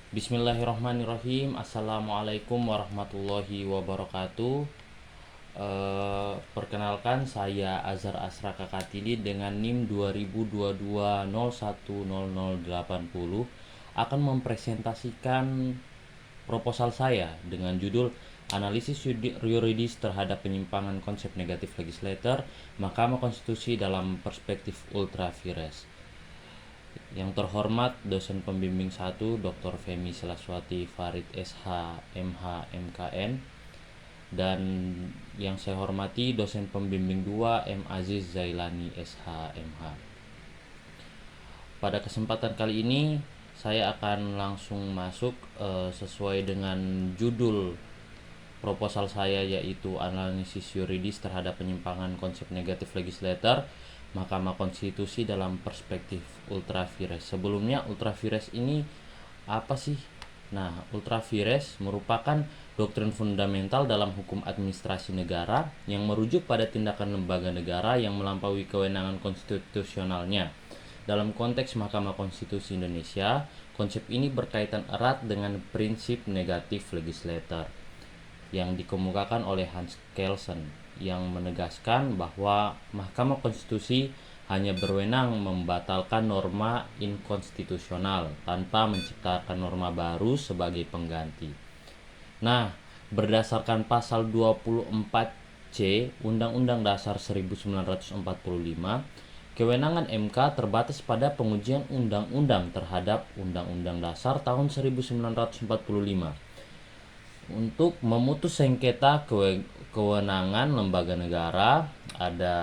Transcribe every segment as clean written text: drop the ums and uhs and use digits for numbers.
Bismillahirrahmanirrahim. Assalamualaikum warahmatullahi wabarakatuh. Perkenalkan, saya Azhar Asra Kakatili dengan NIM 2022010080 akan mempresentasikan proposal saya dengan judul Analisis Yuridis terhadap penyimpangan konsep negatif legislator Mahkamah Konstitusi dalam perspektif ultra vires. Yang terhormat dosen pembimbing 1 Dr. Femi Selaswati Farid SH MH MKN, dan yang saya hormati dosen pembimbing 2 M Aziz Zailani SH MH. Pada kesempatan kali ini saya akan langsung masuk sesuai dengan judul proposal saya, yaitu analisis yuridis terhadap penyimpangan konsep negatif legislator Mahkamah Konstitusi dalam perspektif ultra vires. Sebelumnya, ultra vires ini apa sih? Nah, ultra vires merupakan doktrin fundamental dalam hukum administrasi negara yang merujuk pada tindakan lembaga negara yang melampaui kewenangan konstitusionalnya. Dalam konteks Mahkamah Konstitusi Indonesia, konsep ini berkaitan erat dengan prinsip negatif legislator yang dikemukakan oleh Hans Kelsen, yang menegaskan bahwa Mahkamah Konstitusi hanya berwenang membatalkan norma inkonstitusional tanpa menciptakan norma baru sebagai pengganti. Nah, berdasarkan pasal 24C Undang-Undang Dasar 1945, kewenangan MK terbatas pada pengujian undang-undang terhadap Undang-Undang Dasar tahun 1945. Untuk memutus sengketa kewenangan lembaga negara, ada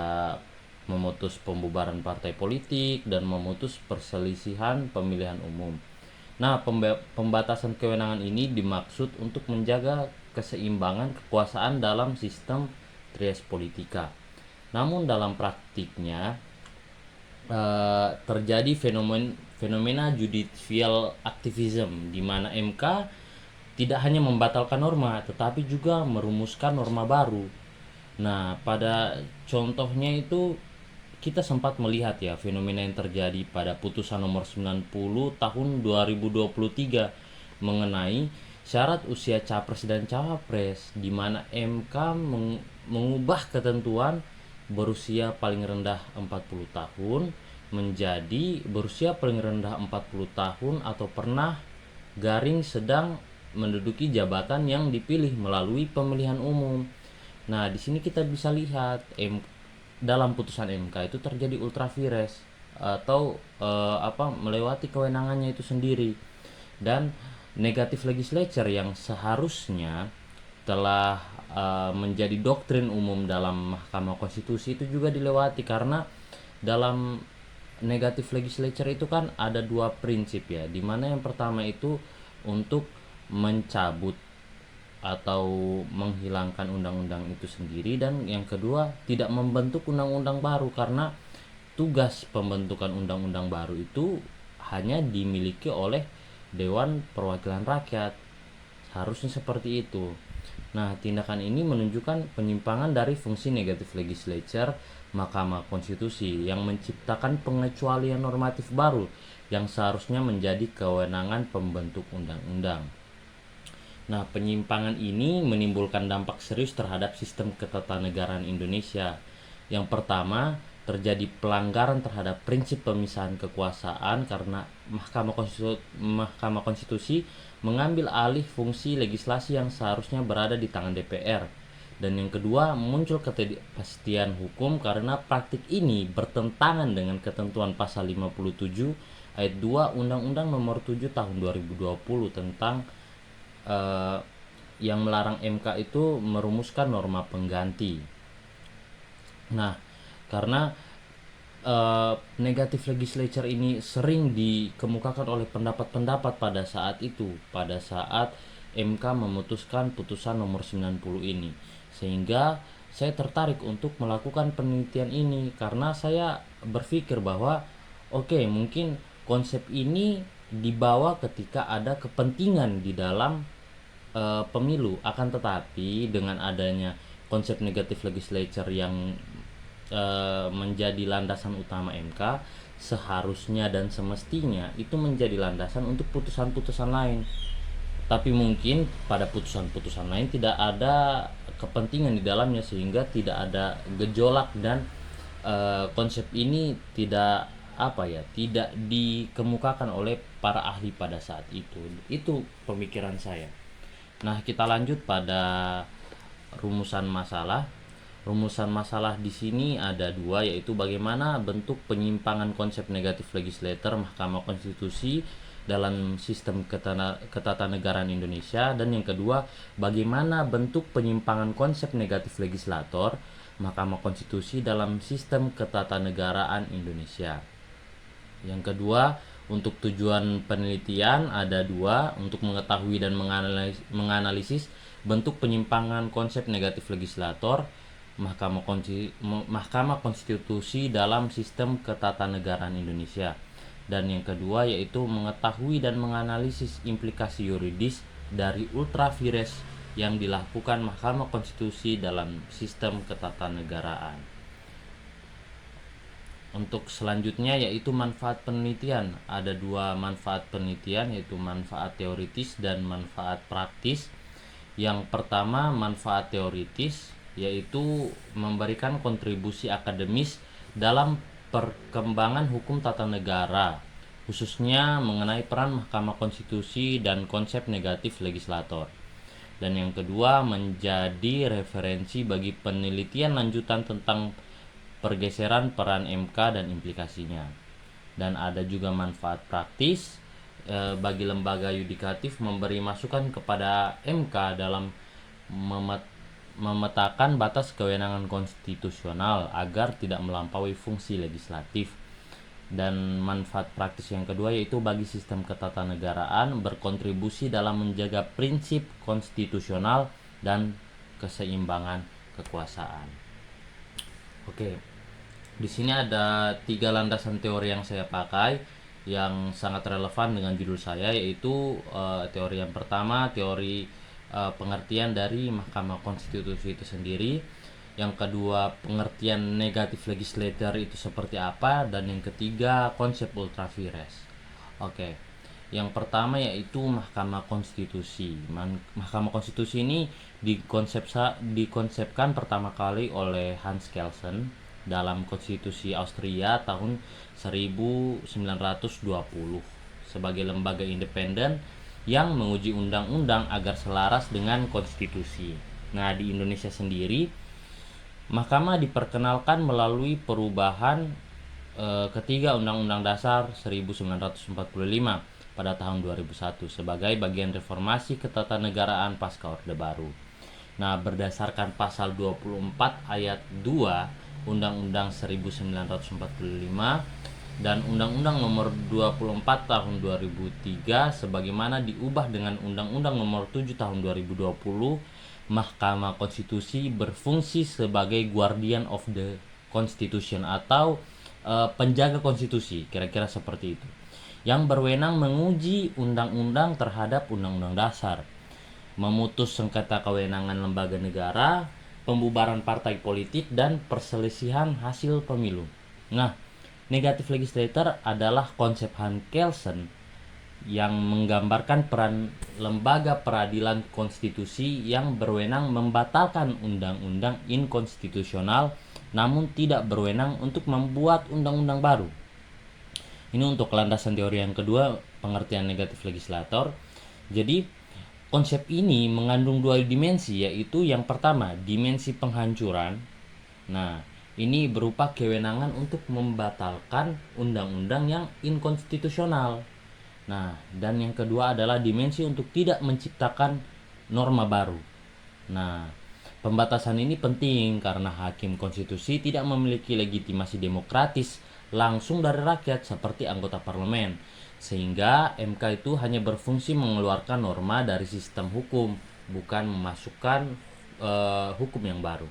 memutus pembubaran partai politik dan memutus perselisihan pemilihan umum. Nah, pembatasan kewenangan ini dimaksud untuk menjaga keseimbangan kekuasaan dalam sistem trias politika. Namun dalam praktiknya terjadi fenomena judicial activism, di mana MK tidak hanya membatalkan norma tetapi juga merumuskan norma baru. Nah, pada contohnya itu kita sempat melihat ya fenomena yang terjadi pada putusan nomor 90 tahun 2023 mengenai syarat usia capres dan cawapres, di mana MK mengubah ketentuan berusia paling rendah 40 tahun menjadi berusia paling rendah 40 tahun atau pernah garing sedang menduduki jabatan yang dipilih melalui pemilihan umum. Nah, di sini kita bisa lihat dalam putusan MK itu terjadi ultra vires atau melewati kewenangannya itu sendiri, dan negatif legislature yang seharusnya telah menjadi doktrin umum dalam Mahkamah Konstitusi itu juga dilewati, karena dalam negatif legislature itu kan ada dua prinsip ya, dimana yang pertama itu untuk mencabut atau menghilangkan undang-undang itu sendiri, dan yang kedua tidak membentuk undang-undang baru, karena tugas pembentukan undang-undang baru itu hanya dimiliki oleh Dewan Perwakilan Rakyat, harusnya seperti itu. Nah, tindakan ini menunjukkan penyimpangan dari fungsi negatif legislature Mahkamah Konstitusi yang menciptakan pengecualian normatif baru yang seharusnya menjadi kewenangan pembentuk undang-undang. Nah, penyimpangan ini menimbulkan dampak serius terhadap sistem ketatanegaraan Indonesia. Yang pertama, terjadi pelanggaran terhadap prinsip pemisahan kekuasaan karena Mahkamah Konstitusi mengambil alih fungsi legislasi yang seharusnya berada di tangan DPR. Dan yang kedua, muncul ketidakpastian hukum karena praktik ini bertentangan dengan ketentuan pasal 57 ayat 2 Undang-Undang Nomor 7 Tahun 2020 tentang yang melarang MK itu merumuskan norma pengganti. Nah, karena negatif legislature ini sering dikemukakan oleh pendapat-pendapat pada saat itu, pada saat MK memutuskan putusan nomor 90 ini, sehingga saya tertarik untuk melakukan penelitian ini, karena saya berpikir bahwa mungkin konsep ini dibawa ketika ada kepentingan di dalam pemilu, akan tetapi dengan adanya konsep negatif legislature yang menjadi landasan utama MK, seharusnya dan semestinya itu menjadi landasan untuk putusan-putusan lain. Tapi mungkin pada putusan-putusan lain tidak ada kepentingan di dalamnya, sehingga tidak ada gejolak, dan konsep ini tidak dikemukakan oleh para ahli pada saat itu pemikiran saya. Nah, kita lanjut pada rumusan masalah. Rumusan masalah di sini ada dua, yaitu bagaimana bentuk penyimpangan konsep negatif legislator Mahkamah Konstitusi dalam sistem ketatanegaraan Indonesia, dan yang kedua, bagaimana bentuk penyimpangan konsep negatif legislator Mahkamah Konstitusi dalam sistem ketatanegaraan Indonesia. Yang kedua, untuk tujuan penelitian ada dua, untuk mengetahui dan menganalisis bentuk penyimpangan konsep negatif legislator Mahkamah Konstitusi dalam sistem ketatanegaraan Indonesia. Dan yang kedua yaitu mengetahui dan menganalisis implikasi yuridis dari ultra vires yang dilakukan Mahkamah Konstitusi dalam sistem ketatanegaraan. Untuk selanjutnya yaitu manfaat penelitian. Ada dua manfaat penelitian, yaitu manfaat teoritis dan manfaat praktis. Yang pertama, manfaat teoritis, yaitu memberikan kontribusi akademis dalam perkembangan hukum tata negara, khususnya mengenai peran Mahkamah Konstitusi dan konsep negatif legislator. Dan yang kedua, menjadi referensi bagi penelitian lanjutan tentang pergeseran peran MK dan implikasinya. Dan ada juga manfaat praktis bagi lembaga yudikatif, memberi masukan kepada MK dalam memetakan batas kewenangan konstitusional agar tidak melampaui fungsi legislatif. Dan manfaat praktis yang kedua yaitu bagi sistem ketatanegaraan, berkontribusi dalam menjaga prinsip konstitusional dan keseimbangan kekuasaan. Oke, di sini ada 3 landasan teori yang saya pakai yang sangat relevan dengan judul saya, yaitu teori yang pertama, teori pengertian dari Mahkamah Konstitusi itu sendiri. Yang kedua, pengertian negatif legislator itu seperti apa, dan yang ketiga, konsep ultra vires. Oke. Yang pertama yaitu Mahkamah Konstitusi. Mahkamah Konstitusi ini dikonsepkan pertama kali oleh Hans Kelsen dalam Konstitusi Austria tahun 1920 sebagai lembaga independen yang menguji undang-undang agar selaras dengan konstitusi. Nah, di Indonesia sendiri, Mahkamah diperkenalkan melalui perubahan ketiga Undang-Undang Dasar 1945 pada tahun 2001 sebagai bagian reformasi ketatanegaraan pasca Orde Baru. Nah, berdasarkan pasal 24 ayat 2 Undang-Undang 1945 dan Undang-Undang Nomor 24 Tahun 2003 sebagaimana diubah dengan Undang-Undang Nomor 7 Tahun 2020, Mahkamah Konstitusi berfungsi sebagai guardian of the Constitution atau penjaga konstitusi, kira-kira seperti itu, yang berwenang menguji undang-undang terhadap undang-undang dasar, memutus sengketa kewenangan lembaga negara, pembubaran partai politik, dan perselisihan hasil pemilu. Nah, negatif legislator adalah konsep Hans Kelsen yang menggambarkan peran lembaga peradilan konstitusi yang berwenang membatalkan undang-undang inkonstitusional namun tidak berwenang untuk membuat undang-undang baru. Ini untuk landasan teori yang kedua, pengertian negatif legislator. Jadi konsep ini mengandung dua dimensi, yaitu yang pertama dimensi penghancuran. Nah, ini berupa kewenangan untuk membatalkan undang-undang yang inkonstitusional. Nah, dan yang kedua adalah dimensi untuk tidak menciptakan norma baru. Nah, pembatasan ini penting karena hakim konstitusi tidak memiliki legitimasi demokratis langsung dari rakyat seperti anggota parlemen, sehingga MK itu hanya berfungsi mengeluarkan norma dari sistem hukum, bukan memasukkan hukum yang baru.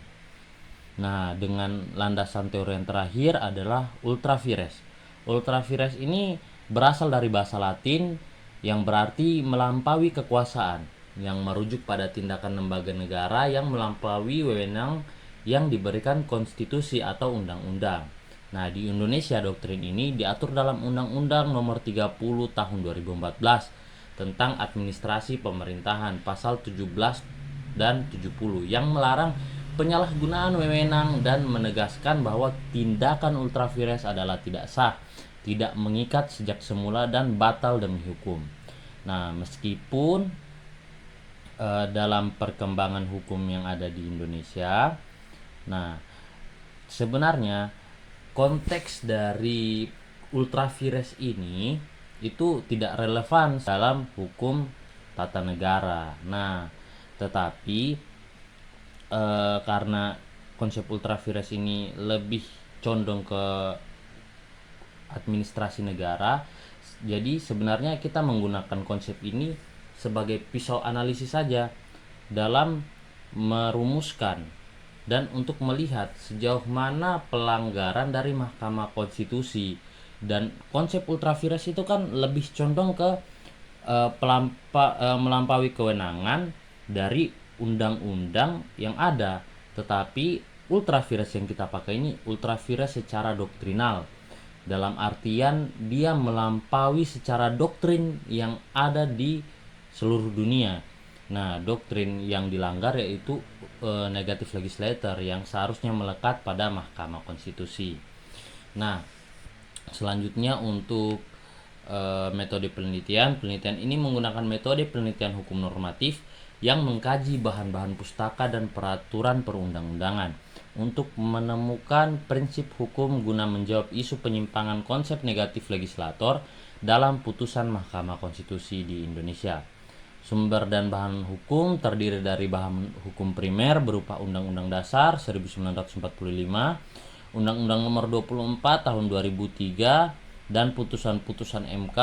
Nah, dengan landasan teori yang terakhir adalah ultra vires. Ultra vires ini berasal dari bahasa Latin yang berarti melampaui kekuasaan, yang merujuk pada tindakan lembaga negara yang melampaui wewenang yang diberikan konstitusi atau undang-undang. Nah, di Indonesia doktrin ini diatur dalam Undang-Undang Nomor 30 Tahun 2014 tentang Administrasi Pemerintahan pasal 17 dan 70 yang melarang penyalahgunaan wewenang dan menegaskan bahwa tindakan ultravires adalah tidak sah, tidak mengikat sejak semula dan batal demi hukum. Nah, meskipun dalam perkembangan hukum yang ada di Indonesia, nah sebenarnya konteks dari ultravires ini itu tidak relevan dalam hukum tata negara. Nah, tetapi karena konsep ultravires ini lebih condong ke administrasi negara, jadi sebenarnya kita menggunakan konsep ini sebagai pisau analisis saja dalam merumuskan dan untuk melihat sejauh mana pelanggaran dari Mahkamah Konstitusi. Dan konsep ultravires itu kan lebih condong ke melampaui kewenangan dari undang-undang yang ada. Tetapi ultravires yang kita pakai ini ultravires secara doktrinal, dalam artian dia melampaui secara doktrin yang ada di seluruh dunia. Nah, doktrin yang dilanggar yaitu negatif legislator yang seharusnya melekat pada Mahkamah Konstitusi. Nah, selanjutnya untuk metode penelitian ini menggunakan metode penelitian hukum normatif yang mengkaji bahan-bahan pustaka dan peraturan perundang-undangan untuk menemukan prinsip hukum guna menjawab isu penyimpangan konsep negatif legislator dalam putusan Mahkamah Konstitusi di Indonesia. Sumber dan bahan hukum terdiri dari bahan hukum primer berupa Undang-Undang Dasar 1945, Undang-Undang Nomor 24 Tahun 2003, dan putusan-putusan MK.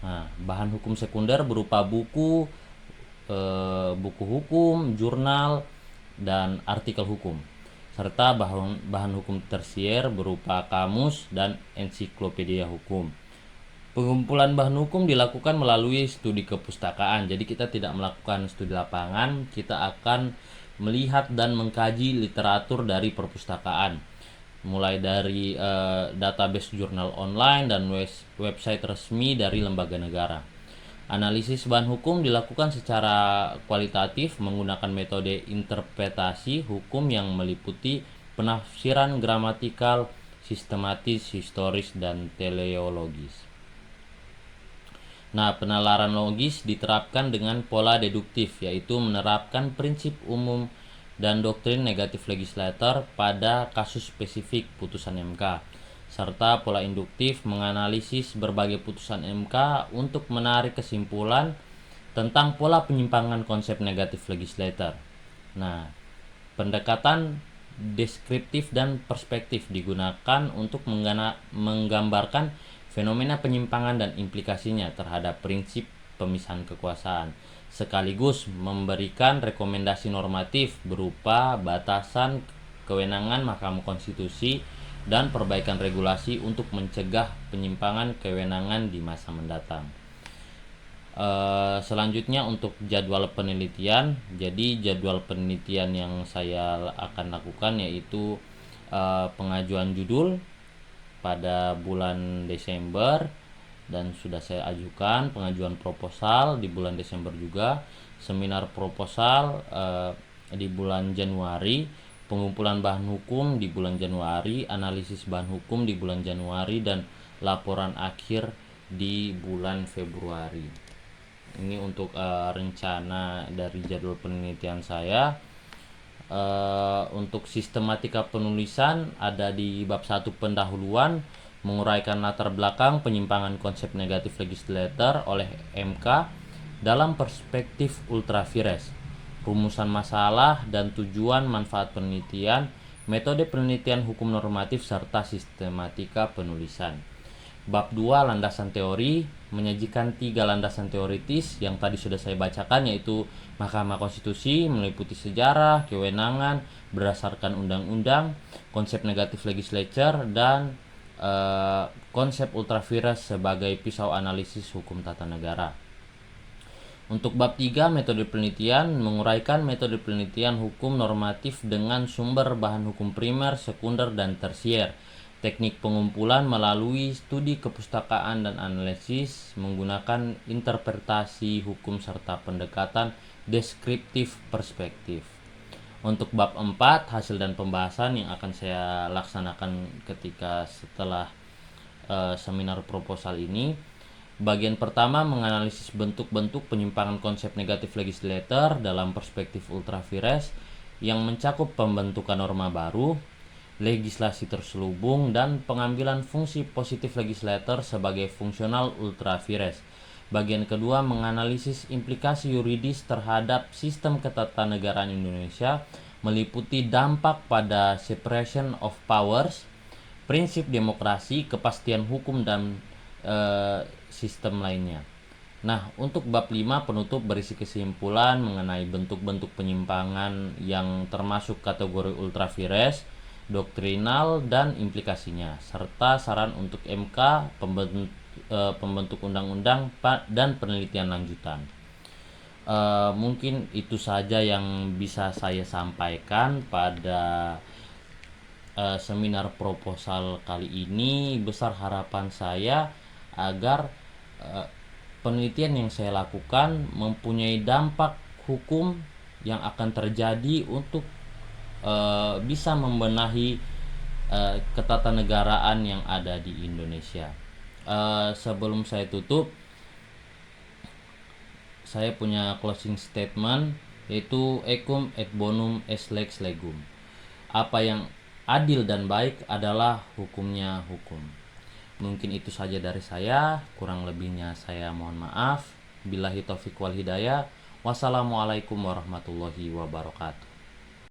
Nah, bahan hukum sekunder berupa buku hukum, jurnal, dan artikel hukum, serta bahan hukum tersier berupa kamus dan ensiklopedia hukum. Pengumpulan bahan hukum dilakukan melalui studi kepustakaan. Jadi kita tidak melakukan studi lapangan, kita akan melihat dan mengkaji literatur dari perpustakaan, mulai dari database jurnal online dan website resmi dari lembaga negara. Analisis bahan hukum dilakukan secara kualitatif menggunakan metode interpretasi hukum yang meliputi penafsiran gramatikal, sistematis, historis, dan teleologis. Nah, penalaran logis diterapkan dengan pola deduktif, yaitu menerapkan prinsip umum dan doktrin negatif legislator pada kasus spesifik putusan MK, serta pola induktif menganalisis berbagai putusan MK untuk menarik kesimpulan tentang pola penyimpangan konsep negatif legislator. Nah, pendekatan deskriptif dan perspektif digunakan untuk menggambarkan fenomena penyimpangan dan implikasinya terhadap prinsip pemisahan kekuasaan, sekaligus memberikan rekomendasi normatif berupa batasan kewenangan Mahkamah Konstitusi dan perbaikan regulasi untuk mencegah penyimpangan kewenangan di masa mendatang. Selanjutnya untuk jadwal penelitian. Jadi jadwal penelitian yang saya akan lakukan yaitu pengajuan judul pada bulan Desember dan sudah saya ajukan, pengajuan proposal di bulan Desember juga, seminar proposal di bulan Januari, pengumpulan bahan hukum di bulan Januari, analisis bahan hukum di bulan Januari, dan laporan akhir di bulan Februari. Ini untuk rencana dari jadwal penelitian saya. Untuk sistematika penulisan ada di bab 1 pendahuluan, menguraikan latar belakang penyimpangan konsep negatif legislator oleh MK dalam perspektif ultravires, rumusan masalah dan tujuan manfaat penelitian, metode penelitian hukum normatif, serta sistematika penulisan. Bab 2 landasan teori, menyajikan 3 landasan teoritis yang tadi sudah saya bacakan, yaitu Mahkamah Konstitusi meliputi sejarah, kewenangan berdasarkan undang-undang, konsep negatif legislature, dan konsep ultravires sebagai pisau analisis hukum tata negara. Untuk bab 3 metode penelitian, menguraikan metode penelitian hukum normatif dengan sumber bahan hukum primer, sekunder, dan tersier Teknik pengumpulan melalui studi kepustakaan dan analisis menggunakan interpretasi hukum serta pendekatan deskriptif perspektif. Untuk bab 4, hasil dan pembahasan yang akan saya laksanakan ketika setelah seminar proposal ini. Bagian pertama menganalisis bentuk-bentuk penyimpangan konsep negatif legislator dalam perspektif ultra vires yang mencakup pembentukan norma baru, legislasi terselubung, dan pengambilan fungsi positif legislator sebagai fungsional ultra vires. Bagian kedua menganalisis implikasi yuridis terhadap sistem ketatanegaraan Indonesia meliputi dampak pada separation of powers, prinsip demokrasi, kepastian hukum, dan sistem lainnya. Nah, untuk bab 5 penutup berisi kesimpulan mengenai bentuk-bentuk penyimpangan yang termasuk kategori ultra vires, doktrinal, dan implikasinya, serta saran untuk MK, pembentuk undang-undang, dan penelitian lanjutan. Mungkin itu saja yang bisa saya sampaikan pada seminar proposal kali ini. Besar harapan saya agar penelitian yang saya lakukan mempunyai dampak hukum yang akan terjadi untuk bisa membenahi ketatanegaraan yang ada di Indonesia. Sebelum saya tutup, saya punya closing statement, yaitu ecum et bonum est lex legum. Apa yang adil dan baik adalah hukumnya hukum. Mungkin itu saja dari saya, kurang lebihnya saya mohon maaf. Billahi taufiq wal hidayah. Wassalamualaikum warahmatullahi wabarakatuh.